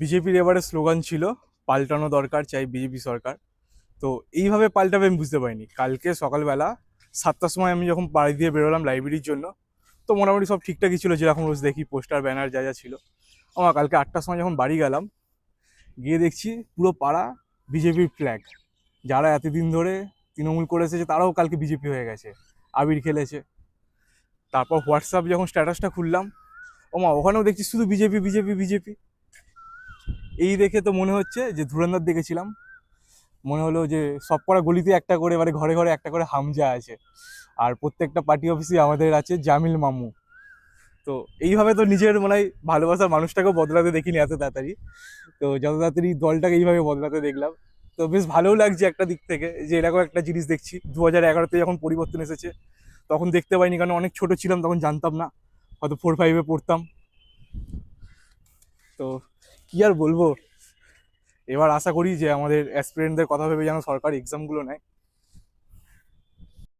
বিজেপির এবারে স্লোগান ছিল পাল্টানো দরকার, চাই বিজেপি সরকার। তো এইভাবে পাল্টাবে আমি বুঝতে পারিনি। কালকে সকালবেলা 7টার সময় আমি যখন বাড়ি দিয়ে বেরোলাম লাইব্রেরির জন্য, তো মোটামুটি সব ঠিকঠাকই ছিল, যেরকম রোজ দেখি পোস্টার ব্যানার যা যা ছিল। আমার কালকে 8টার সময় যখন বাড়ি গেলাম, গিয়ে দেখছি পুরো পাড়া বিজেপির ফ্ল্যাগ। যারা এতদিন ধরে তৃণমূল করে এসেছে তারাও কালকে বিজেপি হয়ে গেছে, আবির খেলেছে। তারপর হোয়াটসঅ্যাপ যখন স্ট্যাটাসটা খুললাম, ওমা ওখানেও দেখছি শুধু বিজেপি বিজেপি বিজেপি। এই দেখে তো মনে হচ্ছে যে ধুরন্ধর দেখেছিলাম, মনে হলো যে সব কটা গলিতে একটা করে, এবারে ঘরে ঘরে একটা করে হামজা আছে। আর প্রত্যেকটা পার্টি অফিসে আমাদের আছে জামিল মামু। তো এইভাবে তো নিজের মানে ভালোবাসার মানুষটাকেও বদলাতে দেখিনি এত তাড়াতাড়ি। তো যত তাড়াতাড়ি দলটাকে এইভাবে বদলাতে দেখলাম, তো বেশ ভালোও লাগছে একটা দিক থেকে, যে এরকম একটা জিনিস দেখছি। 2011-তে যখন পরিবর্তন এসেছে তখন দেখতে পাইনি, কারণ অনেক ছোট ছিলাম, তখন জানতাম না, হয়তো 4-5-এ পড়তাম। তো কি আর বলবো, এবার আশা করি যে আমাদের অ্যাসপিরেন্টদের কথা ভেবে যেন সরকার এক্সামগুলো নেয়।